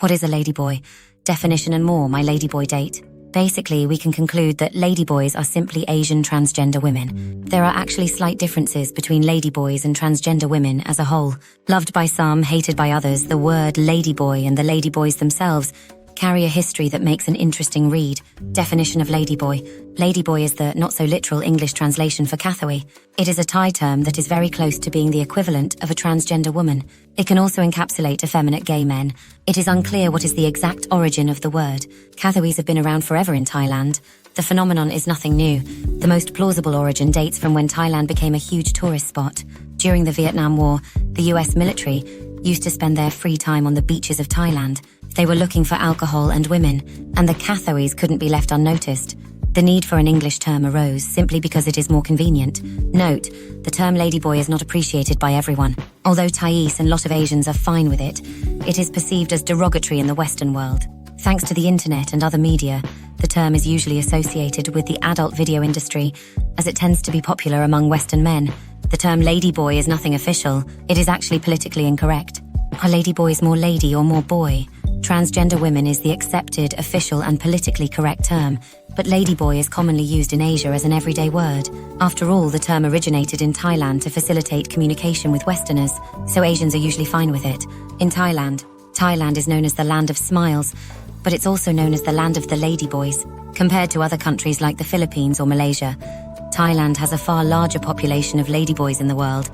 What is a ladyboy? Definition and more, my ladyboy date. Basically, we can conclude that ladyboys are simply Asian transgender women. There are actually slight differences between ladyboys and transgender women as a whole. Loved by some, hated by others, the word ladyboy and the ladyboys themselves carry a history that makes an interesting read. Definition of ladyboy. Ladyboy is the not-so-literal English translation for Kathaway. It is a Thai term that is very close to being the equivalent of a transgender woman. It can also encapsulate effeminate gay men. It is unclear what is the exact origin of the word. Kathaways have been around forever in Thailand. The phenomenon is nothing new. The most plausible origin dates from when Thailand became a huge tourist spot. During the Vietnam War, the US military used to spend their free time on the beaches of Thailand. They were looking for alcohol and women, and the Kathaways couldn't be left unnoticed. The need for an English term arose simply because it is more convenient. Note, the term ladyboy is not appreciated by everyone. Although Thais and a lot of Asians are fine with it, it is perceived as derogatory in the Western world. Thanks to the internet and other media, the term is usually associated with the adult video industry, as it tends to be popular among Western men. The term ladyboy is nothing official. It is actually politically incorrect. Are ladyboys more lady or more boy? Transgender women is the accepted, official and politically correct term, but ladyboy is commonly used in Asia as an everyday word. After all, the term originated in Thailand to facilitate communication with Westerners, so Asians are usually fine with it. In Thailand is known as the land of smiles, but it's also known as the land of the ladyboys. Compared to other countries like the Philippines or Malaysia, Thailand has a far larger population of ladyboys in the world.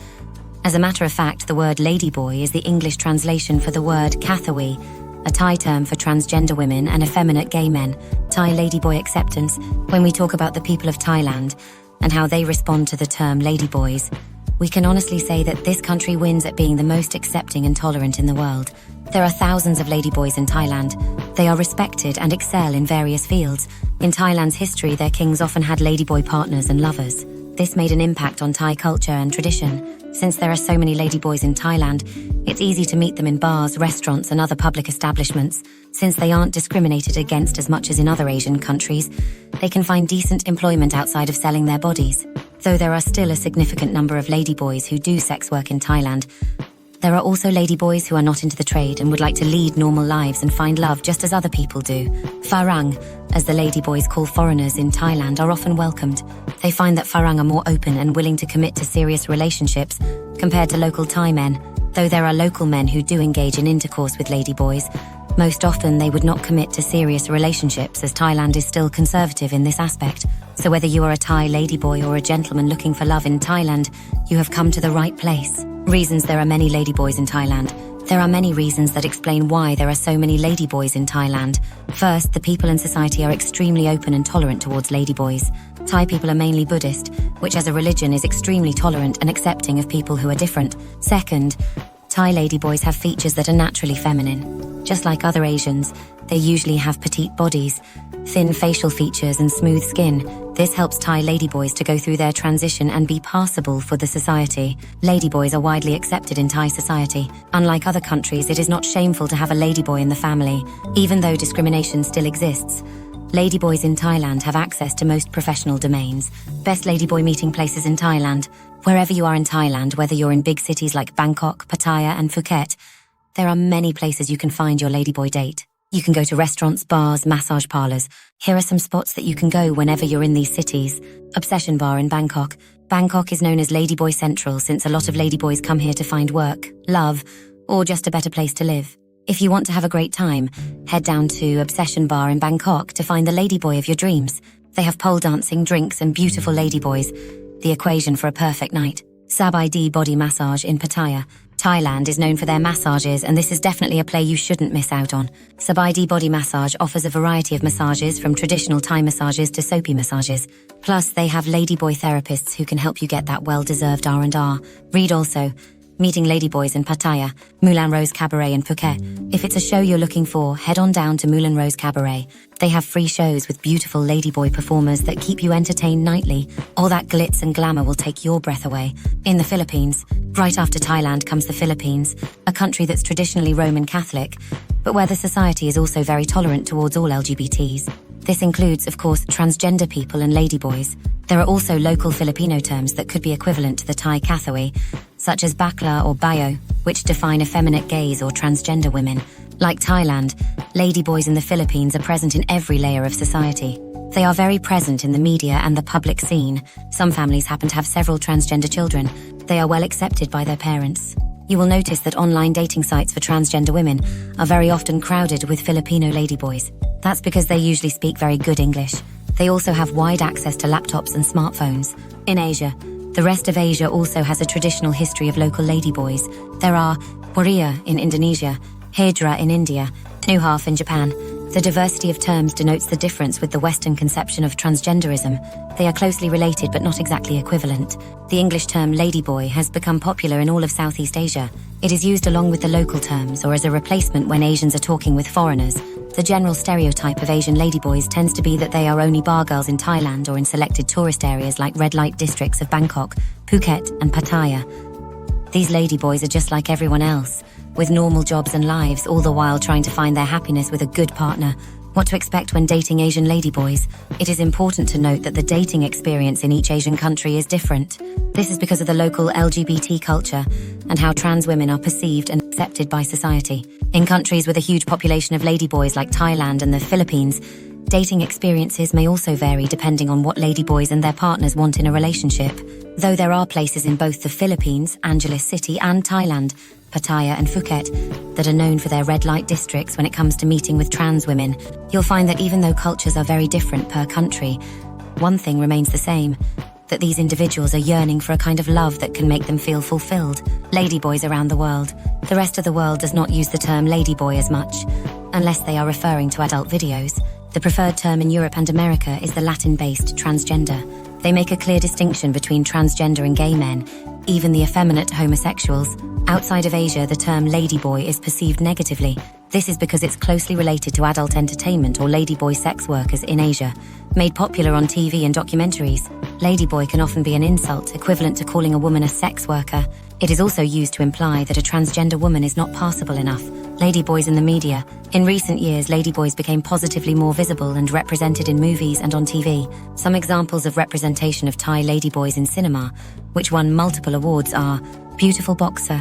As a matter of fact, the word ladyboy is the English translation for the word Kathaway, a Thai term for transgender women and effeminate gay men. Thai ladyboy acceptance. When we talk about the people of Thailand and how they respond to the term ladyboys, we can honestly say that this country wins at being the most accepting and tolerant in the world. There are thousands of ladyboys in Thailand. They are respected and excel in various fields. In Thailand's history, their kings often had ladyboy partners and lovers. This made an impact on Thai culture and tradition. Since there are so many ladyboys in Thailand, it's easy to meet them in bars, restaurants and other public establishments. Since they aren't discriminated against as much as in other Asian countries, they can find decent employment outside of selling their bodies. Though there are still a significant number of ladyboys who do sex work in Thailand, there are also ladyboys who are not into the trade and would like to lead normal lives and find love just as other people do. Farang, as the ladyboys call foreigners in Thailand, are often welcomed. They find that Farang are more open and willing to commit to serious relationships compared to local Thai men. Though there are local men who do engage in intercourse with ladyboys, most often they would not commit to serious relationships as Thailand is still conservative in this aspect. So whether you are a Thai ladyboy or a gentleman looking for love in Thailand, you have come to the right place. Reasons there are many ladyboys in Thailand. There are many reasons that explain why there are so many ladyboys in Thailand. First, the people and society are extremely open and tolerant towards ladyboys. Thai people are mainly Buddhist, which as a religion is extremely tolerant and accepting of people who are different. Second, Thai ladyboys have features that are naturally feminine. Just like other Asians, they usually have petite bodies, thin facial features and smooth skin. This helps Thai ladyboys to go through their transition and be passable for the society. Ladyboys are widely accepted in Thai society. Unlike other countries, it is not shameful to have a ladyboy in the family, even though discrimination still exists. Ladyboys in Thailand have access to most professional domains. Best ladyboy meeting places in Thailand. Wherever you are in Thailand, whether you're in big cities like Bangkok, Pattaya and Phuket, there are many places you can find your ladyboy date. You can go to restaurants, bars, massage parlors. Here are some spots that you can go whenever you're in these cities. Obsession Bar in Bangkok. Bangkok is known as Ladyboy Central since a lot of ladyboys come here to find work, love, or just a better place to live. If you want to have a great time, head down to Obsession Bar in Bangkok to find the ladyboy of your dreams. They have pole dancing, drinks and beautiful ladyboys. The equation for a perfect night. Sabai D Body Massage in Pattaya. Thailand is known for their massages, and this is definitely a play you shouldn't miss out on. Sabai D Body Massage offers a variety of massages from traditional Thai massages to soapy massages. Plus, they have ladyboy therapists who can help you get that well-deserved R&R. Read also, Meeting Ladyboys in Pattaya, Moulin Rose Cabaret in Phuket. If it's a show you're looking for, head on down to Moulin Rose Cabaret. They have free shows with beautiful ladyboy performers that keep you entertained nightly. All that glitz and glamour will take your breath away. In the Philippines, right after Thailand comes the Philippines, a country that's traditionally Roman Catholic, but where the society is also very tolerant towards all LGBTs. This includes, of course, transgender people and ladyboys. There are also local Filipino terms that could be equivalent to the Thai Kathaway, such as bakla or bayo, which define effeminate gays or transgender women. Like Thailand, ladyboys in the Philippines are present in every layer of society. They are very present in the media and the public scene. Some families happen to have several transgender children. They are well accepted by their parents. You will notice that online dating sites for transgender women are very often crowded with Filipino ladyboys. That's because they usually speak very good English. They also have wide access to laptops and smartphones. In Asia, the rest of Asia also has a traditional history of local ladyboys. There are Waria in Indonesia, Hijra in India, Nuhaf in Japan. The diversity of terms denotes the difference with the Western conception of transgenderism. They are closely related but not exactly equivalent. The English term ladyboy has become popular in all of Southeast Asia. It is used along with the local terms or as a replacement when Asians are talking with foreigners. The general stereotype of Asian ladyboys tends to be that they are only bar girls in Thailand or in selected tourist areas like red light districts of Bangkok, Phuket and Pattaya. These ladyboys are just like everyone else, with normal jobs and lives, all the while trying to find their happiness with a good partner. What to expect when dating Asian ladyboys? It is important to note that the dating experience in each Asian country is different. This is because of the local LGBT culture and how trans women are perceived and accepted by society. In countries with a huge population of ladyboys like Thailand and the Philippines, dating experiences may also vary depending on what ladyboys and their partners want in a relationship. Though there are places in both the Philippines, Angeles City, and Thailand, Pattaya and Phuket, that are known for their red light districts when it comes to meeting with trans women, you'll find that even though cultures are very different per country, one thing remains the same, that these individuals are yearning for a kind of love that can make them feel fulfilled. Ladyboys around the world. The rest of the world does not use the term ladyboy as much, unless they are referring to adult videos. The preferred term in Europe and America is the Latin-based transgender. They make a clear distinction between transgender and gay men, even the effeminate homosexuals. Outside of Asia, the term ladyboy is perceived negatively. This is because it's closely related to adult entertainment or ladyboy sex workers in Asia, made popular on TV and documentaries. Ladyboy can often be an insult, equivalent to calling a woman a sex worker. It is also used to imply that a transgender woman is not passable enough. Ladyboys in the media. In recent years, ladyboys became positively more visible and represented in movies and on TV. Some examples of representation of Thai ladyboys in cinema, which won multiple awards, are Beautiful Boxer,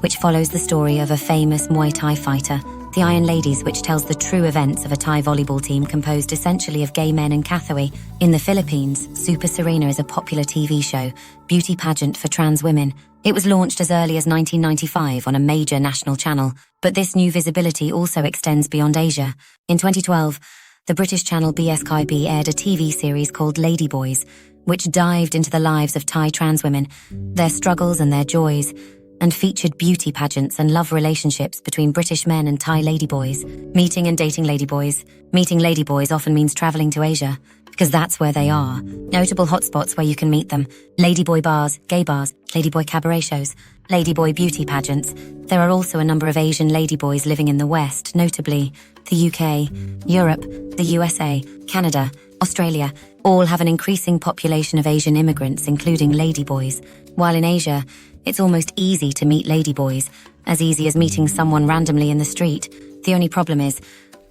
which follows the story of a famous Muay Thai fighter, The Iron Ladies, which tells the true events of a Thai volleyball team composed essentially of gay men and Kathaway. In the Philippines, Super Serena is a popular TV show, beauty pageant for trans women. It was launched as early as 1995 on a major national channel, but this new visibility also extends beyond Asia. In 2012, the British channel BSKB aired a TV series called Ladyboys, which dived into the lives of Thai trans women, their struggles and their joys, and featured beauty pageants and love relationships between British men and Thai ladyboys. Meeting and dating ladyboys. Meeting ladyboys often means traveling to Asia, because that's where they are. Notable hotspots where you can meet them: ladyboy bars, gay bars, ladyboy cabaret shows, ladyboy beauty pageants. There are also a number of Asian ladyboys living in the West, notably the UK, Europe, the USA, Canada, Australia. All have an increasing population of Asian immigrants, including ladyboys. While in Asia, it's almost easy to meet ladyboys, as easy as meeting someone randomly in the street. The only problem is,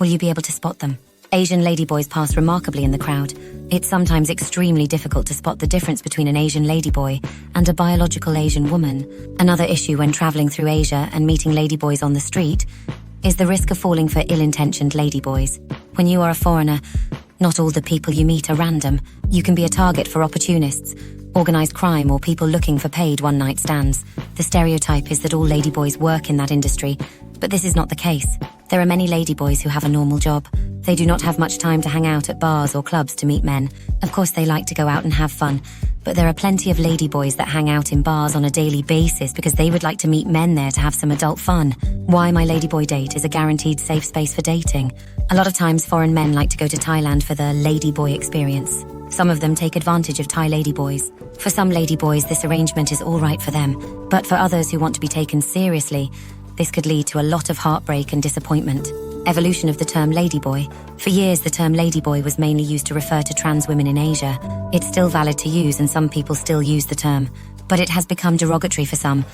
will you be able to spot them? Asian ladyboys pass remarkably in the crowd. It's sometimes extremely difficult to spot the difference between an Asian ladyboy and a biological Asian woman. Another issue when traveling through Asia and meeting ladyboys on the street is the risk of falling for ill-intentioned ladyboys. When you are a foreigner, not all the people you meet are random. You can be a target for opportunists, organised crime, or people looking for paid one-night stands. The stereotype is that all ladyboys work in that industry, but this is not the case. There are many ladyboys who have a normal job. They do not have much time to hang out at bars or clubs to meet men. Of course, they like to go out and have fun, but there are plenty of ladyboys that hang out in bars on a daily basis because they would like to meet men there to have some adult fun. Why My Ladyboy Date is a guaranteed safe space for dating. A lot of times, foreign men like to go to Thailand for the ladyboy experience. Some of them take advantage of Thai ladyboys. For some ladyboys, this arrangement is all right for them, but for others who want to be taken seriously, this could lead to a lot of heartbreak and disappointment. Evolution of the term ladyboy. For years, the term ladyboy was mainly used to refer to trans women in Asia. It's still valid to use, and some people still use the term, but it has become derogatory for some,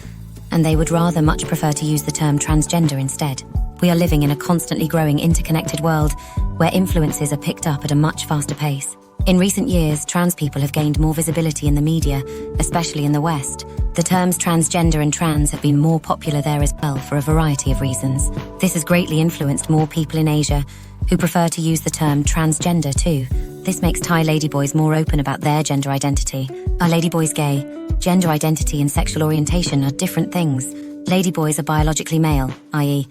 and they would rather much prefer to use the term transgender instead. We are living in a constantly growing interconnected world where influences are picked up at a much faster pace. In recent years, trans people have gained more visibility in the media, especially in the West. The terms transgender and trans have been more popular there as well for a variety of reasons. This has greatly influenced more people in Asia who prefer to use the term transgender too. This makes Thai ladyboys more open about their gender identity. Are ladyboys gay? Gender identity and sexual orientation are different things. Ladyboys are biologically male, i.e.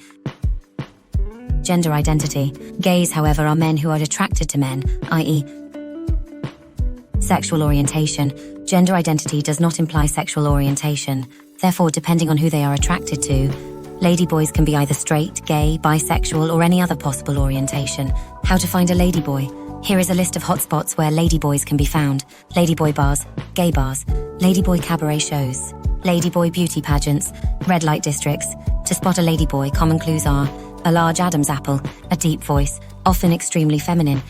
gender identity. Gays, however, are men who are attracted to men, i.e. sexual orientation. Gender identity does not imply sexual orientation. Therefore, depending on who they are attracted to, ladyboys can be either straight, gay, bisexual, or any other possible orientation. How to find a ladyboy? Here is a list of hotspots where ladyboys can be found. Ladyboy bars, gay bars, ladyboy cabaret shows, ladyboy beauty pageants, red light districts. To spot a ladyboy, common clues are a large Adam's apple, a deep voice, often extremely feminine,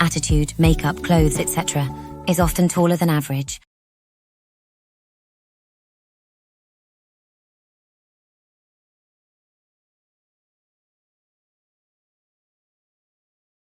attitude, makeup, clothes, etc., is often taller than average,